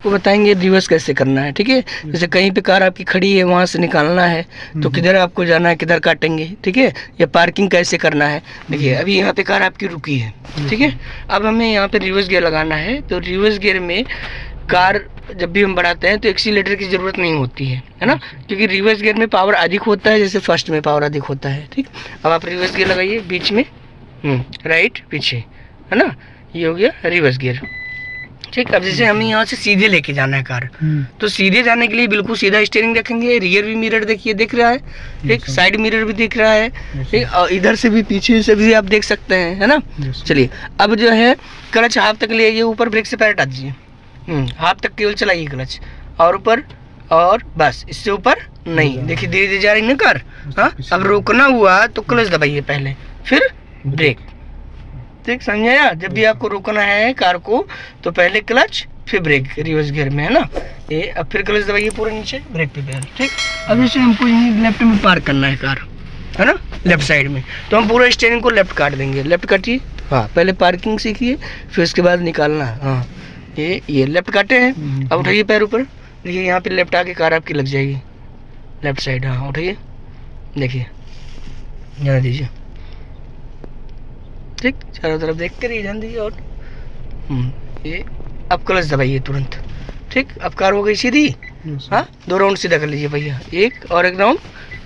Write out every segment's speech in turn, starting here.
को बताएंगे रिवर्स कैसे करना है, ठीक है। जैसे कहीं पे कार आपकी खड़ी है, वहाँ से निकालना है तो किधर आपको जाना है, किधर काटेंगे, ठीक है। या पार्किंग कैसे करना है। देखिए अभी यहाँ पे कार आपकी रुकी है, ठीक है। अब हमें यहाँ पे रिवर्स गियर लगाना है। तो रिवर्स गियर में कार जब भी हम बढ़ाते हैं तो एक्सीलेटर की ज़रूरत नहीं होती है ना, क्योंकि रिवर्स गियर में पावर अधिक होता है, जैसे फर्स्ट में पावर अधिक होता है, ठीक। अब आप रिवर्स गियर लगाइए बीच में, राइट पीछे, है ना। ये हो गया रिवर्स गियर, ठीक। अब जैसे हमें यहाँ से सीधे लेके जाना है कार, तो सीधे जाने के लिए बिल्कुल सीधा स्टीयरिंग रखेंगे। रियर भी मिरर देखिए दिख रहा है, ठीक। साइड मिरर भी दिख रहा है, ठीक। और इधर से भी पीछे से भी आप देख सकते हैं, है ना। चलिए अब जो है क्लच हाफ तक ले आइए, ऊपर ब्रेक से पैर हटा दीजिए, हाफ तक केवल चलाइए क्लच, और ऊपर, और बस इससे ऊपर नहीं। देखिए धीरे धीरे जा रही ना कार। हाँ अब रोकना हुआ तो क्लच दबाइए पहले, फिर ब्रेक, ठीक। समझाया। जब भी आपको रोकना है कार को तो पहले क्लच फिर ब्रेक रिवर्स गियर में, है ना। ये अब फिर क्लच दबाइए पूरा नीचे, ब्रेक पे पैर, ठीक। अब जैसे हमको यहीं लेफ्ट में पार्क करना है कार, है ना, लेफ्ट साइड में, तो हम पूरा स्टीयरिंग को लेफ्ट काट देंगे। लेफ्ट काटिए, हाँ पहले पार्किंग सीखिए, फिर उसके बाद निकालना। हाँ ये लेफ्ट काटे हैं। अब उठाइए पैर ऊपर, देखिए यहाँ पे लेफ्ट आके कार आपकी लग जाएगी लेफ्ट साइड। हाँ उठाइए, देखिए जाने दीजिए, ठीक। चारों तरफ देख कर ही जान दीजिए। और ये अब क्लच दबाइए तुरंत, ठीक। अब कार हो गई सीधी। हाँ 2 राउंड सीधा कर लीजिए भैया, एक और एक राउंड,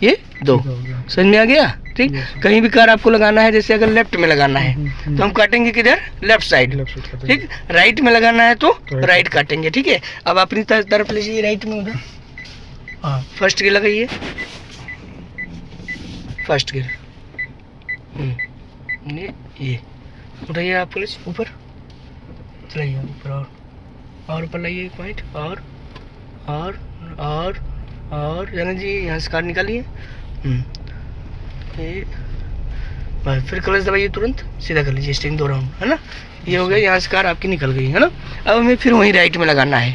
ये 2। समझ में आ गया, ठीक। कहीं भी कार आपको लगाना है, जैसे अगर लेफ्ट में लगाना है तो हम काटेंगे किधर, लेफ्ट साइड, ठीक। राइट में लगाना है तो राइट काटेंगे, ठीक है। अब अपनी तरफ लीजिए राइट में उधर, हाँ फर्स्ट गियर लगाइए, फर्स्ट गियर, ये उठाइए आप पुलिस ऊपर चलाइए, ऊपर और ऊपर लाइए 1 पॉइंट, और जाना जी यहाँ से कार निकालिए, बस फिर क्लच दबाइए तुरंत, सीधा कर लीजिए स्टीयरिंग 2 राउंड, है ना। ये हो गया, यहाँ से कार आपकी निकल गई, है ना। अब हमें फिर वहीं राइट में लगाना है,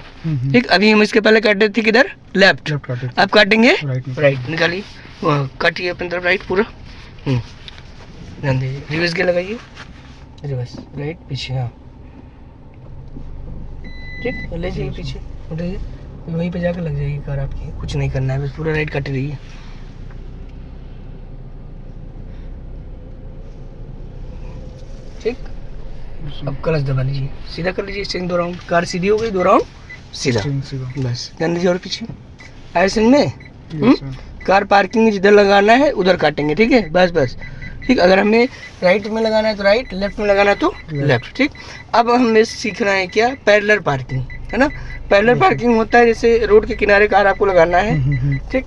ठीक। अभी हम इसके पहले काटे थे किधर, लेफ्ट, अब काटेंगे राइट। निकालिए, काटिए अपनी तरफ राइट पूरा, ध्यान दीजिए। रिवर्स गियर लगाइए, रिवर्स राइट पीछे, हाँ ठीक। ले जाइए पीछे, उठाइए, वहीं पे जाकर लग जाएगी कार आपकी। कुछ नहीं करना है, बस पूरा राइट काट रही है, ठीक। अब क्लच दबा लीजिए, सीधा कर लीजिए स्टीयरिंग 2 राउंड, कार सीधी हो गई, 2 राउंड सीधा, बस ध्यान दीजिए। और पीछे ऐसे में कार पार्किंग में जिधर लगाना है उधर काटेंगे, ठीक है। बस ठीक। अगर हमें राइट में लगाना है तो राइट, लेफ्ट में लगाना है तो लेफ्ट, ठीक। अब हमें सीखना है क्या, पैरेलल पार्किंग, है ना। पैरेलल पार्किंग होता है जैसे रोड के किनारे कार आपको लगाना है, ठीक।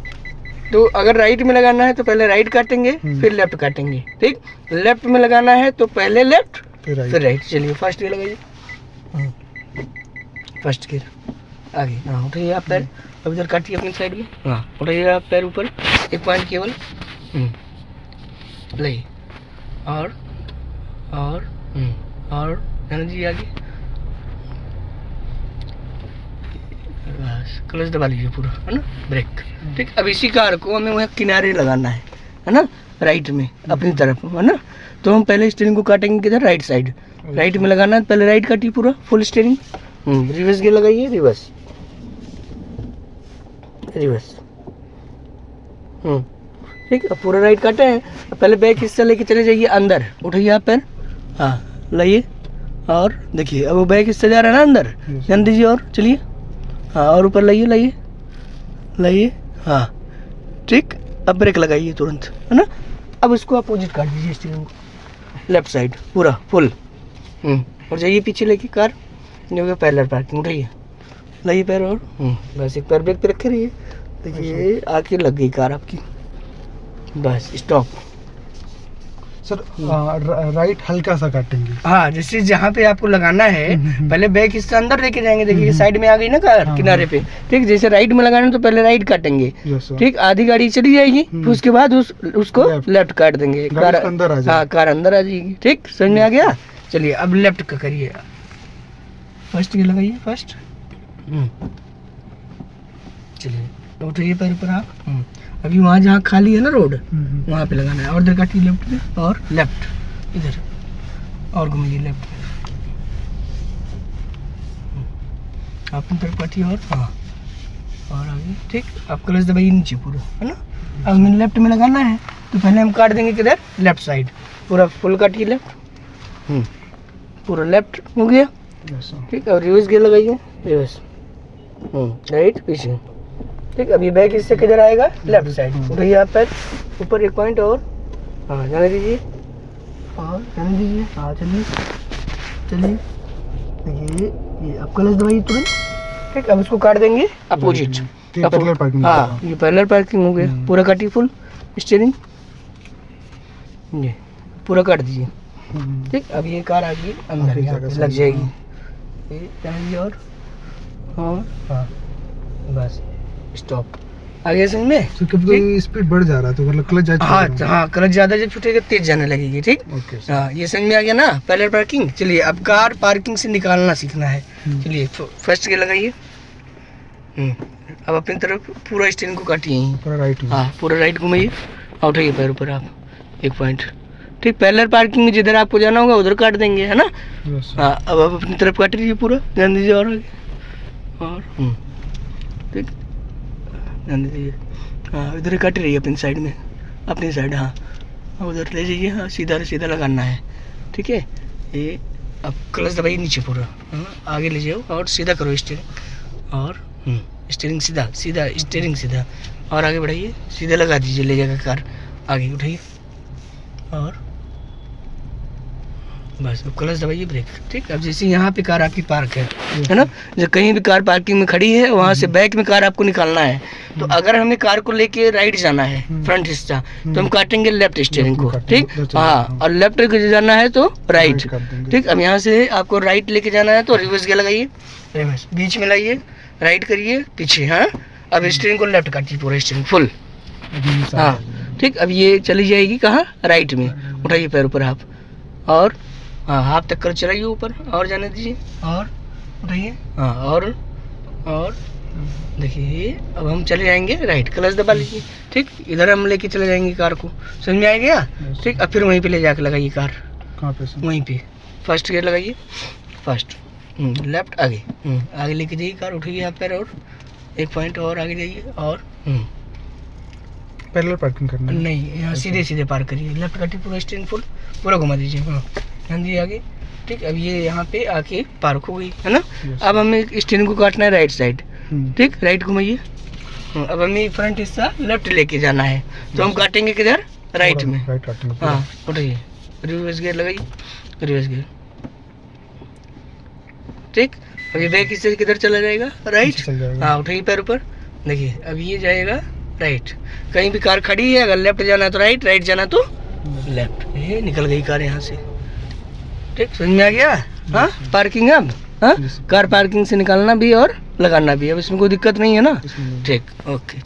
तो अगर राइट में लगाना है तो पहले राइट काटेंगे, फिर लेफ्ट काटेंगे, ठीक। लेफ्ट में लगाना है तो पहले लेफ्ट फिर राइट। चलिए फर्स्ट गियर लगाइए, फर्स्ट गियर आगे, हाँ उठाइए आप पैर, अब इधर काटिए अपनी साइड में, हाँ उठाइए आप पैर ऊपर, 1 पॉइंट केवल, लाइए, और ध्यान दीजिए आगे, बस क्लच दबा लीजिए पूरा, है ना, ब्रेक, ठीक। अब इसी कार को हमें वहाँ किनारे लगाना है ना, राइट में अपनी तरफ, है ना। तो हम पहले स्टीयरिंग को काटेंगे किधर, राइट साइड, राइट में लगाना है, पहले राइट काटिए पूरा फुल स्टीयरिंग, रिवर्स गियर लगाइए, रिवर्स, ठीक। अब पूरा राइट काटे हैं, पहले बैक हिस्सा लेके चले जाइए अंदर, उठाइए आप पैर, हाँ लाइए, और देखिए अब वो बैक हिस्सा जा रहा है ना अंदर, ध्यान दीजिए, और चलिए, हाँ और ऊपर लाइए, हाँ ठीक। अब ब्रेक लगाइए तुरंत, है ना। अब इसको अपोजिट काट दीजिए स्टीयरिंग को, लेफ्ट साइड पूरा फुल, और जाइए पीछे लेके कार, जो कि पैरेलल पार्किंग, उठाइए, लाइए पैर, और बस एक पैर ब्रेक पे रखे रहिए, देखिए आके लग गई कार आपकी, बस स्टॉप। सर राइट हल्का सा काटेंगे, हाँ जैसे जहाँ पे आपको लगाना है पहले बैक हिस्सा अंदर लेके जाएंगे, देखिए साइड में आ गई ना कार किनारे पे, ठीक। जैसे राइट में लगाना है तो पहले राइट काटेंगे, ठीक। आधी गाड़ी चली जाएगी, फिर उसके बाद उसको लेफ्ट काट देंगे, कार अंदर आ जाएगी, हाँ कार अंदर आ जाएगी, ठीक। समझ में आ गया। चलिए अब लेफ्ट का करिए, फर्स्ट गियर लगाइए, फर्स्ट, चलिए उठाइए पैर पर आप, अभी वहाँ जहाँ खाली है ना रोड, वहाँ पे लगाना है, और इधर काटिए लेफ्ट में, और लेफ्ट इधर, और घूमिए लेफ्ट में, अपनी तरफ काटिए और हाँ और आगे, ठीक। आप क्लच दबाइए नीचे पूरा, है ना। अब हमें लेफ्ट में लगाना है तो पहले हम काट देंगे किधर, लेफ्ट साइड, पूरा फुल काटिए लेफ्ट, पूरा लेफ्ट हो गया, ठीक। और रिवर्स गियर लगाइए, रिवर्स, राइट पीछे, ठीक। अब ये बैक इससे किधर आएगा, लेफ्ट साइड। उठाइए आप पैर ऊपर, एक पॉइंट और हाँ जाने दीजिए, और जाने दीजिए, हाँ चलिए चलिए, देखिए ये आप क्लच दबाइए तुरंत, ठीक। अब इसको काट देंगे अपोजिट, हाँ ये पैरेलल पार्किंग हो गया, पूरा काटिए फुल स्टीयरिंग, ये पूरा काट दीजिए, ठीक। अब ये कार आ गई अंदर, यहाँ पे लग जाएगी, ये जाने और हाँ बस स्टॉप, आगे समझ में। तो कभी स्पीड बढ़ जा रहा है तो मतलब क्लच ज़्यादा, हाँ क्लच ज़्यादा जब छूटेगा तेज जाने लगेगी, ठीक। हाँ ये समझ में आ गया ना, पैरेलल पार्किंग। चलिए अब कार पार्किंग से निकालना सीखना है। चलिए फर्स्ट गियर लगाइए, अब अपनी तरफ पूरा स्टीयरिंग को काटिए यहीं, पूरा राइट में, हाँ पूरा राइट घुमाइए, और उठाइए पैर ऊपर आप, एक पॉइंट, ठीक। पैरेलल पार्किंग में जिधर आपको जाना होगा उधर काट देंगे, है ना। हाँ अब आप अपनी तरफ काट लीजिए पूरा, ध्यान दीजिए और आगे, और ठीक ध्यान दीजिए, हाँ इधर काट रही है अपनी साइड में, अपनी साइड, हाँ उधर ले जाइए, हाँ सीधा सीधा लगाना है, ठीक है। ये अब क्लच दबाइए नीचे पूरा, हाँ आगे ले जाओ और सीधा करो स्टीयरिंग, और स्टीयरिंग सीधा सीधा, स्टीयरिंग सीधा, और आगे बढ़ाइए, सीधे लगा दीजिए, ले जाकर कार आगे उठाइए, और बस अब क्लच दबाइए, ब्रेक, ठीक। अब जैसे यहाँ पे कार आपकी पार्क है ना, जब कहीं भी कार पार्किंग में खड़ी है वहाँ से बैक में कार आपको निकालना है, तो अगर हमें कार को लेके राइट जाना है, फ्रंट हिस्सा, तो हम काटेंगे लेफ्ट स्टीयरिंग को, ठीक। हाँ और लेफ्ट जाना है तो राइट, ठीक। अब यहाँ से आपको राइट लेके जाना है तो रिवर्स गियर लगाइए, रिवर्स बीच में लाइए, राइट करिए पीछे, हाँ अब स्टीयरिंग को लेफ्ट काटिए, पूरा स्टीयरिंग फुल, हाँ ठीक। अब ये चली जाएगी कहाँ, राइट में, उठाइए पैर ऊपर आप, और हाँ हाथ तक कर चलाइए ऊपर, और जाने दीजिए, और उठाइए, हाँ और देखिए अब हम चले जाएंगे राइट, क्लच दबा लीजिए, ठीक। इधर हम लेके चले जाएंगे कार को, समझ में आ गया, ठीक। अब फिर वहीं पे ले जाके लगाइए कार, कहाँ पे से? वहीं पे फर्स्ट गियर लगाइए, फर्स्ट लेफ्ट, आगे आगे लेके जाइए कार, उठाइए आप पैर और एक पॉइंट और आगे जाइए, और पैरेलल पार्किंग करना है? नहीं, यहाँ सीधे सीधे पार्क करिए, लेफ्ट काटिए, पूरा स्टीयरिंग फुल पूरा घुमा दीजिए, हाँ ध्यान दीजिए आगे, ठीक। अब ये यहाँ पे आके पार्क हो गई, है ना। अब हमें स्टीयरिंग को काटना है राइट साइड, ठीक, राइट घुमाइए। अब हमें फ्रंट हिस्सा लेफ्ट लेके जाना है, तो हम काटेंगे किधर, राइट में, राइट काटेंगे, हाँ उठाइए, रिवर्स गियर लगाइए, रिवर्स गियर, ठीक। अब ये बैक हिस्से किधर चला जाएगा, राइट, हाँ उठाइए पैर ऊपर, देखिए अब ये जाएगा राइट। कहीं भी कार खड़ी है, अगर लेफ्ट जाना है तो राइट, राइट जाना तो लेफ्ट, ये निकल गई कार यहाँ से, ठीक। समझ में आ गया, हाँ पार्किंग। अब हाँ कार पार्किंग से निकालना भी और लगाना भी, अब इसमें कोई दिक्कत नहीं है ना, ठीक, ओके।